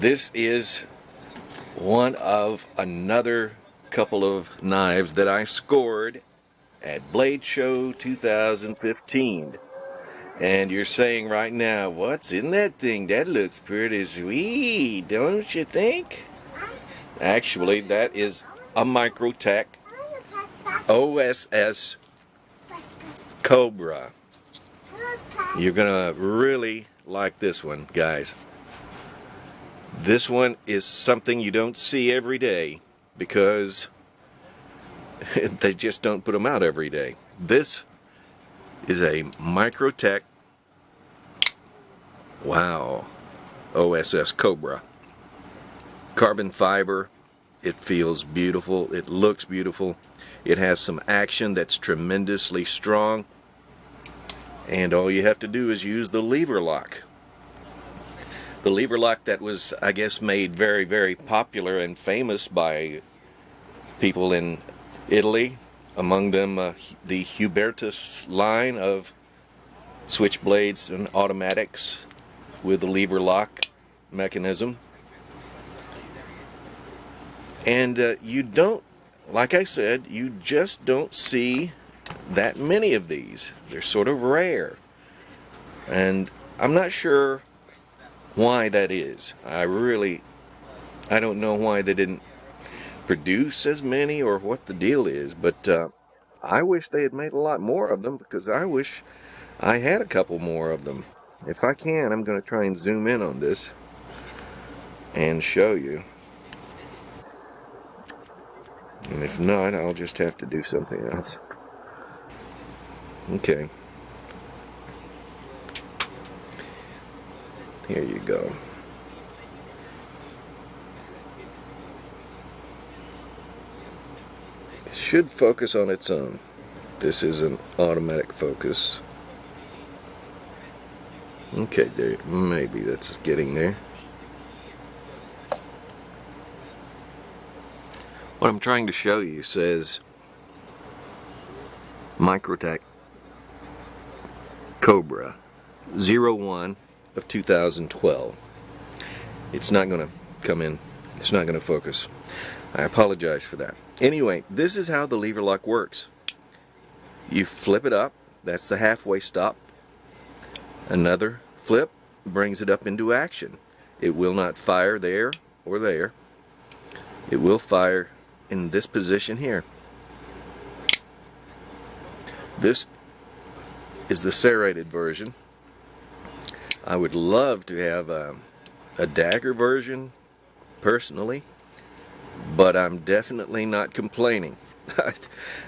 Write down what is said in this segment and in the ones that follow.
This is one of another couple of knives that I scored at Blade Show 2015. And you're saying right now, what's in that thing? That looks pretty sweet, don't you think? Actually, that is a Microtech OSS Cobra. You're gonna really like this one, guys. This one is something you don't see every day because they just don't put them out every day. This is a Microtech, wow, OSS Cobra. Carbon fiber. It feels beautiful. It looks beautiful. It has some action that's tremendously strong. And all you have to do is use the lever lock. The lever lock that was, I guess, made very, very popular and famous by people in Italy. Among them, the Hubertus line of switchblades and automatics with the lever lock mechanism. And you don't, like I said, you just don't see that many of these. They're sort of rare. And I'm not sure why that is. I don't know why they didn't produce as many or what the deal is, but I wish they had made a lot more of them because I wish I had a couple more of them. If I can, I'm going to try and zoom in on this and show you. And if not, I'll just have to do something else. Okay. Here you go. It should focus on its own. This is an automatic focus. Okay, there, maybe that's getting there. What I'm trying to show you says Microtech Cobra 01 of 2012. It's not going to come in. It's not going to focus. I apologize for that. Anyway, this is how the lever lock works. You flip it up. That's the halfway stop. Another flip brings it up into action. It will not fire there or there. It will fire in this position here. This is the serrated version. I would love to have a dagger version, personally, but I'm definitely not complaining.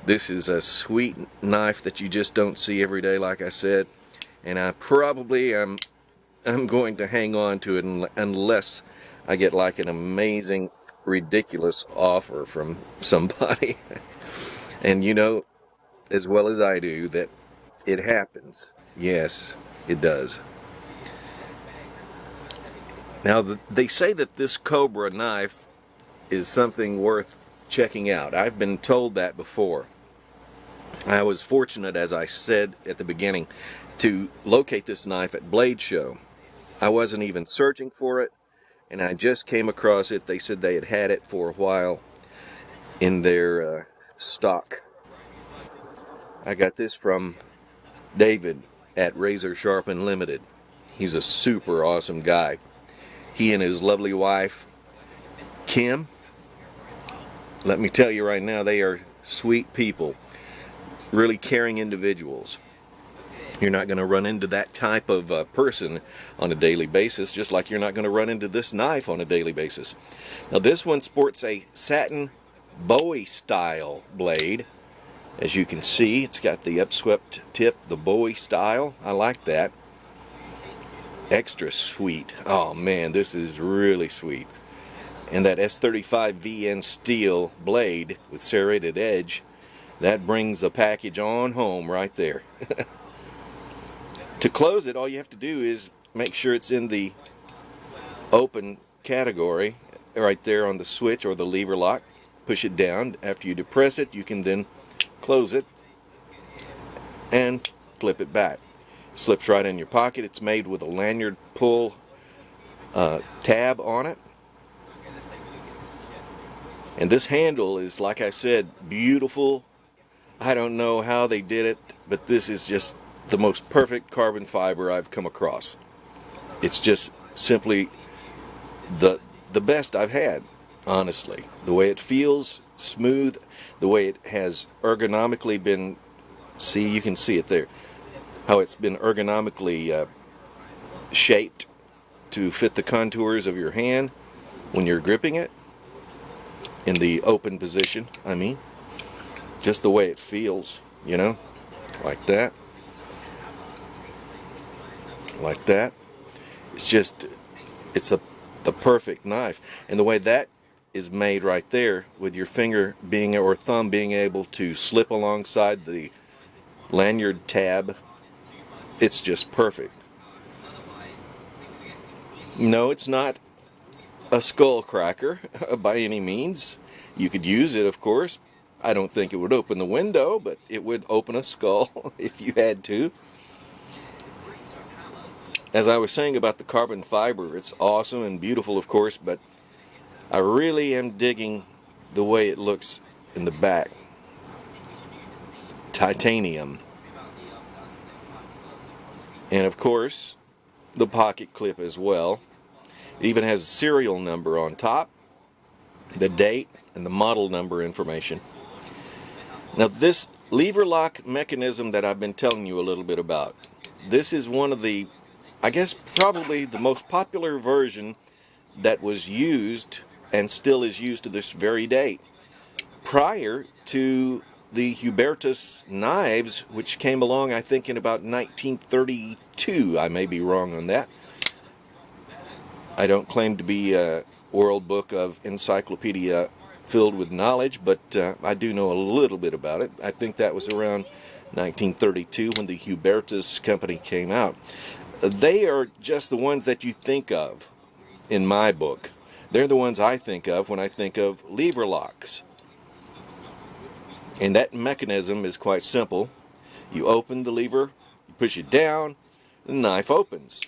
This is a sweet knife that you just don't see every day, like I said, and I probably am going to hang on to it unless I get like an amazing, ridiculous offer from somebody. And you know as well as I do that it happens. Yes, it does. Now, they say that this Cobra knife is something worth checking out. I've been told that before. I was fortunate, as I said at the beginning, to locate this knife at Blade Show. I wasn't even searching for it, and I just came across it. They said they had had it for a while in their stock. I got this from David at Razor Sharp Unlimited. He's a super awesome guy. He and his lovely wife, Kim, let me tell you right now, they are sweet people, really caring individuals. You're not going to run into that type of person on a daily basis, just like you're not going to run into this knife on a daily basis. Now, this one sports a satin Bowie style blade. As you can see, it's got the upswept tip, the Bowie style. I like that. Extra sweet. Oh man, this is really sweet. And that S35 VN steel blade with serrated edge, that brings the package on home right there. To close it, all you have to do is make sure it's in the open category right there on the switch or the lever lock. Push it down. After you depress it, you can then close it and flip it back. Slips right in your pocket. It's made with a lanyard pull tab on it. And this handle is, like I said, beautiful. I don't know how they did it, but this is just the most perfect carbon fiber I've come across. It's just simply the best I've had, honestly. The way it feels, smooth, the way it has ergonomically been, see, you can see it there, how it's been ergonomically shaped to fit the contours of your hand when you're gripping it in the open position. I mean, just the way it feels, you know, like that, like that. It's just, it's the perfect knife. And the way that is made right there, with your finger being, or thumb being able to slip alongside the lanyard tab, it's just perfect. No, it's not a skull cracker by any means. You could use it, of course. I don't think it would open the window, but it would open a skull if you had to. As I was saying about the carbon fiber, it's awesome and beautiful, of course, but I really am digging the way it looks in the back. Titanium. And of course, the pocket clip as well. It even has a serial number on top, the date, and the model number information. Now this lever lock mechanism that I've been telling you a little bit about, this is one of the, I guess probably the most popular version that was used and still is used to this very day. Prior to the Hubertus knives, which came along I think in about 1932, I may be wrong on that. I don't claim to be a World Book of Encyclopedia filled with knowledge, but I do know a little bit about it. I think that was around 1932 when the Hubertus company came out. They are just the ones that you think of in my book. They're the ones I think of when I think of lever locks. And that mechanism is quite simple. You open the lever, you push it down, the knife opens.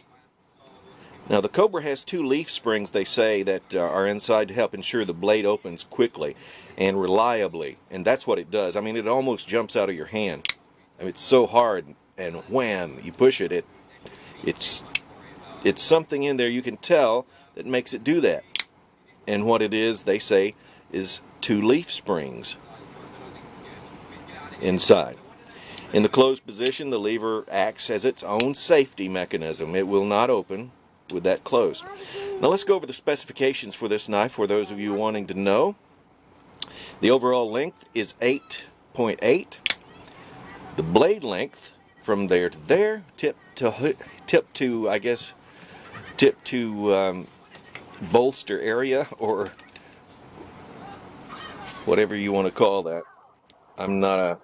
Now the Cobra has two leaf springs, they say, that are inside to help ensure the blade opens quickly and reliably. And that's what it does. I mean, it almost jumps out of your hand. I mean, it's so hard, and wham, you push it, it's something in there you can tell that makes it do that. And what it is, they say, is two leaf springs inside. In the closed position, the lever acts as its own safety mechanism. It will not open with that closed. Now let's go over the specifications for this knife for those of you wanting to know. The overall length is 8.8. The blade length from there to there, tip to I guess tip to bolster area, or whatever you want to call that. I'm not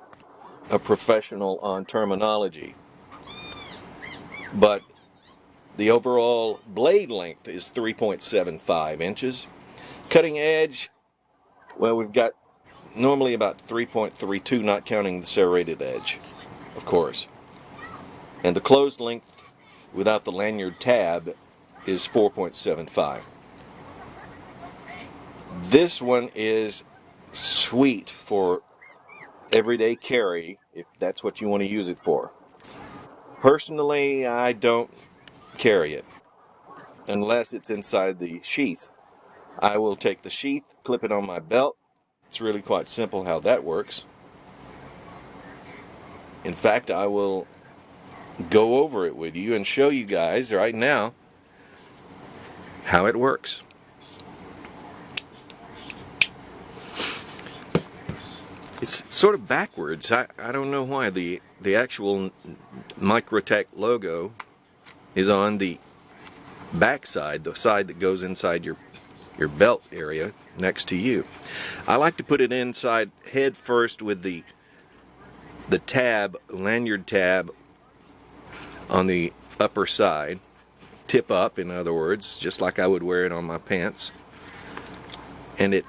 a professional on terminology, but the overall blade length is 3.75 inches. Cutting edge, well, we've got normally about 3.32, not counting the serrated edge, of course. And the closed length without the lanyard tab is 4.75. This one is sweet for everyday carry, if that's what you want to use it for. Personally, I don't carry it unless it's inside the sheath. I will take the sheath, clip it on my belt. It's really quite simple how that works. In fact, I will go over it with you and show you guys right now how it works. It's sort of backwards. I don't know why. The actual Microtech logo is on the back side, the side that goes inside your belt area next to you. I like to put it inside head first with the tab, lanyard tab, on the upper side, tip up, in other words, just like I would wear it on my pants, and it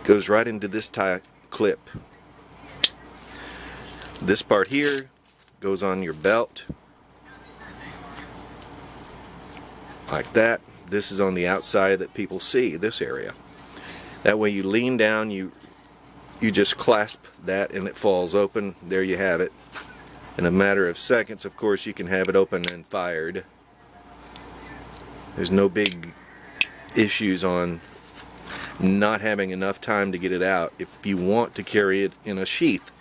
goes right into this tie clip. This part here goes on your belt like that. this is on the outside that people see, this area. That way you lean down, you just clasp that and it falls open. There you have it. In a matter of seconds, of course, you can have it open and fired. There's no big issues on not having enough time to get it out if you want to carry it in a sheath.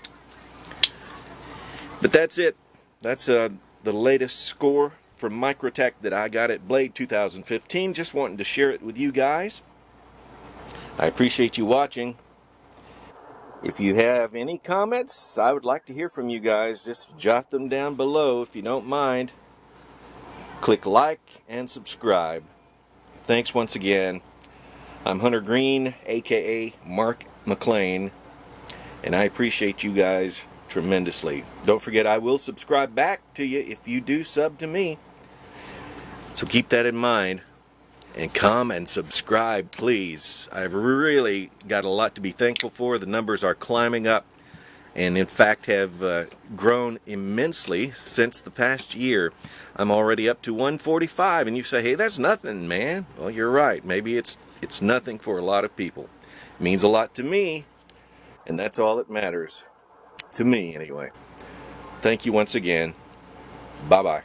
But that's it. That's the latest score from Microtech that I got at Blade 2015. Just wanting to share it with you guys. I appreciate you watching. If you have any comments, I would like to hear from you guys. Just jot them down below if you don't mind. Click like and subscribe. Thanks once again. I'm Hunter Green, aka Mark McLean, and I appreciate you guys tremendously. Don't forget, I will subscribe back to you if you do sub to me. So keep that in mind. And come and subscribe, please. I've really got a lot to be thankful for. The numbers are climbing up, and in fact have grown immensely since the past year. I'm already up to 145, and you say, hey, that's nothing, man. Well, you're right. Maybe it's nothing for a lot of people. It means a lot to me, and that's all that matters. To me, anyway. Thank you once again. Bye-bye.